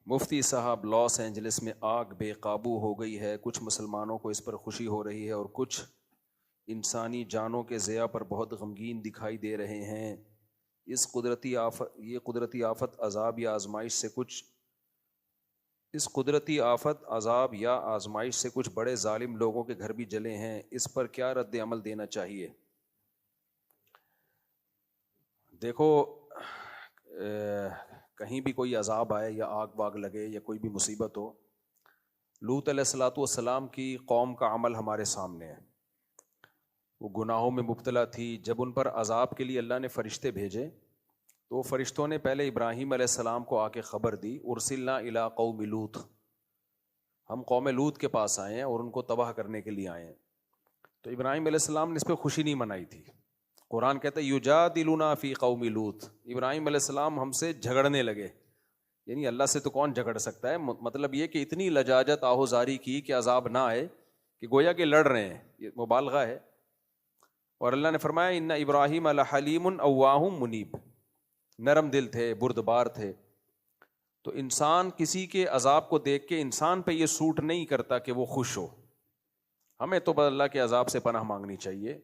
مفتی صاحب، Los Angeles میں آگ بے قابو ہو گئی ہے، کچھ مسلمانوں کو اس پر خوشی ہو رہی ہے اور کچھ انسانی جانوں کے ضیاع پر بہت غمگین دکھائی دے رہے ہیں۔ یہ قدرتی آفت عذاب یا آزمائش سے کچھ بڑے ظالم لوگوں کے گھر بھی جلے ہیں، اس پر کیا رد عمل دینا چاہیے؟ دیکھو، کہیں بھی کوئی عذاب آئے یا آگ واگ لگے یا کوئی بھی مصیبت ہو، لوط علیہ الصلوۃ والسلام کی قوم کا عمل ہمارے سامنے ہے۔ وہ گناہوں میں مبتلا تھی، جب ان پر عذاب کے لیے اللہ نے فرشتے بھیجے تو فرشتوں نے پہلے ابراہیم علیہ السلام کو آ کے خبر دی، ارسلنا الی قوم لوط، ہم قوم لوط کے پاس آئے ہیں اور ان کو تباہ کرنے کے لیے آئے ہیں۔ تو ابراہیم علیہ السلام نے اس پہ خوشی نہیں منائی تھی۔ قرآن کہتا ہے یجادلنا فی قوم لوط، ابراہیم علیہ السلام ہم سے جھگڑنے لگے، یعنی اللہ سے تو کون جھگڑ سکتا ہے، مطلب یہ کہ اتنی لجاجت آہوزاری کی کہ عذاب نہ آئے، کہ گویا کہ لڑ رہے ہیں، یہ مبالغہ ہے۔ اور اللہ نے فرمایا ان ابراہیم لحلیم اواہ منیب، نرم دل تھے، بردبار تھے۔ تو انسان کسی کے عذاب کو دیکھ کے انسان پہ یہ سوٹ نہیں کرتا کہ وہ خوش ہو۔ ہمیں تو بس اللہ کے عذاب سے پناہ مانگنی چاہیے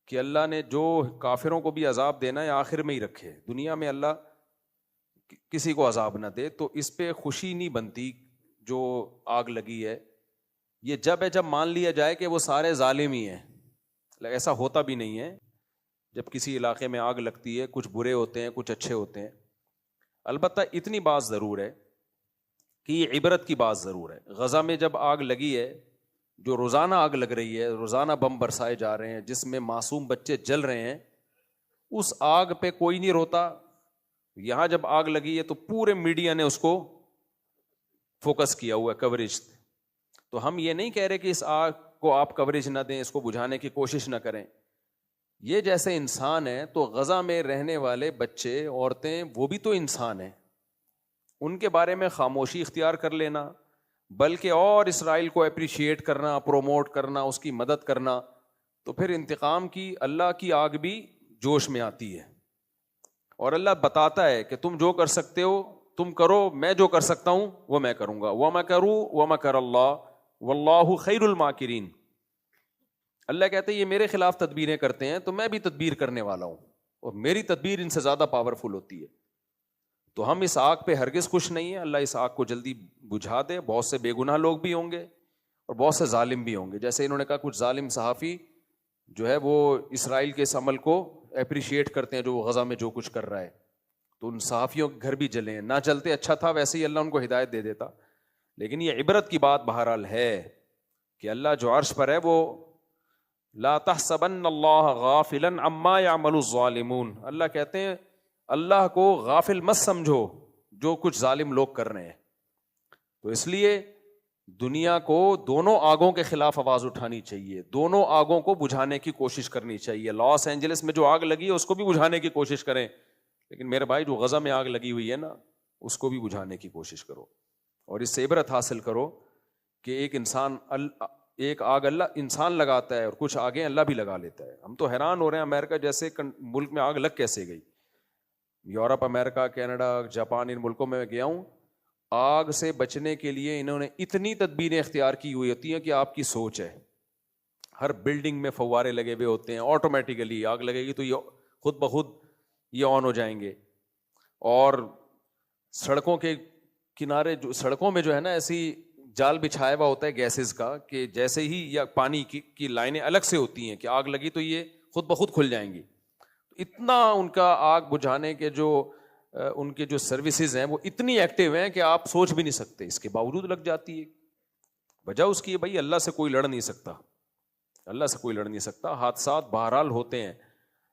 کہ اللہ نے جو کافروں کو بھی عذاب دینا ہے آخر میں ہی رکھے، دنیا میں اللہ کسی کو عذاب نہ دے۔ تو اس پہ خوشی نہیں بنتی جو آگ لگی ہے، یہ جب مان لیا جائے کہ وہ سارے ظالم ہی ہیں۔ ایسا ہوتا بھی نہیں ہے، جب کسی علاقے میں آگ لگتی ہے کچھ برے ہوتے ہیں کچھ اچھے ہوتے ہیں۔ البتہ اتنی بات ضرور ہے کہ یہ عبرت کی بات ضرور ہے۔ غزہ میں جب آگ لگی ہے، جو روزانہ آگ لگ رہی ہے، روزانہ بم برسائے جا رہے ہیں جس میں معصوم بچے جل رہے ہیں، اس آگ پہ کوئی نہیں روتا۔ یہاں جب آگ لگی ہے تو پورے میڈیا نے اس کو فوکس کیا ہوا ہے، کوریج۔ تو ہم یہ نہیں کہہ رہے کہ اس آگ کو آپ کوریج نہ دیں، اس کو بجھانے کی کوشش نہ کریں۔ یہ جیسے انسان ہے تو غزہ میں رہنے والے بچے، عورتیں، وہ بھی تو انسان ہیں، ان کے بارے میں خاموشی اختیار کر لینا، بلکہ اور اسرائیل کو اپریشیٹ کرنا، پروموٹ کرنا، اس کی مدد کرنا، تو پھر انتقام کی اللہ کی آگ بھی جوش میں آتی ہے۔ اور اللہ بتاتا ہے کہ تم جو کر سکتے ہو تم کرو، میں جو کر سکتا ہوں وہ میں کروں گا۔ وَمَكَرُوا وَمَكَرَ اللَّهُ وَاللَّهُ خَيْرُ الْمَاكِرِينَ۔ اللہ کہتے ہیں یہ میرے خلاف تدبیریں کرتے ہیں تو میں بھی تدبیر کرنے والا ہوں، اور میری تدبیر ان سے زیادہ پاورفل ہوتی ہے۔ تو ہم اس آگ پہ ہرگز خوش نہیں ہیں، اللہ اس آگ کو جلدی بجھا دے۔ بہت سے بے گناہ لوگ بھی ہوں گے اور بہت سے ظالم بھی ہوں گے، جیسے انہوں نے کہا کچھ ظالم صحافی جو ہے وہ اسرائیل کے اس عمل کو اپریشیٹ کرتے ہیں جو وہ غزہ میں جو کچھ کر رہا ہے، تو ان صحافیوں کے گھر بھی جلے ہیں۔ نہ چلتے اچھا تھا، ویسے ہی اللہ ان کو ہدایت دے دیتا۔ لیکن یہ عبرت کی بات بہرحال ہے کہ اللہ جو عرش پر ہے وہ لا تحسبن اللہ غافلا عما یعمل الظالمون، اللہ کہتے ہیں اللہ کو غافل مت سمجھو جو کچھ ظالم لوگ کر رہے ہیں۔ تو اس لیے دنیا کو دونوں آگوں کے خلاف آواز اٹھانی چاہیے، دونوں آگوں کو بجھانے کی کوشش کرنی چاہیے۔ لاس اینجلس میں جو آگ لگی ہے اس کو بھی بجھانے کی کوشش کریں، لیکن میرے بھائی جو غزہ میں آگ لگی ہوئی ہے نا، اس کو بھی بجھانے کی کوشش کرو، اور اس سے عبرت حاصل کرو کہ ایک آگ اللہ انسان لگاتا ہے اور کچھ آگیں اللہ بھی لگا لیتا ہے۔ ہم تو حیران ہو رہے ہیں، امریکہ جیسے ملک میں آگ لگ کیسے گئی؟ یورپ، امریکہ، کینیڈا، جاپان، ان ملکوں میں گیا ہوں، آگ سے بچنے کے لیے انہوں نے اتنی تدبیریں اختیار کی ہوئی ہوتی ہیں کہ آپ کی سوچ ہے۔ ہر بلڈنگ میں فوارے لگے ہوئے ہوتے ہیں، آٹومیٹیکلی آگ لگے گی تو یہ خود بخود یہ آن ہو جائیں گے۔ اور سڑکوں کے کنارے سڑکوں میں جو ہے نا ایسی جال بچھایا ہوا ہوتا ہے گیسز کا، کہ جیسے ہی یا پانی کی لائنیں الگ سے ہوتی ہیں کہ آگ لگی تو یہ خود بخود کھل جائیں گی۔ اتنا ان کا آگ بجھانے کے ان کے جو سروسز ہیں وہ اتنی ایکٹیو ہیں کہ آپ سوچ بھی نہیں سکتے، اس کے باوجود لگ جاتی ہے۔ وجہ اس کی ہے بھائی اللہ سے کوئی لڑ نہیں سکتا، اللہ سے کوئی لڑ نہیں سکتا۔ حادثات بہرحال ہوتے ہیں،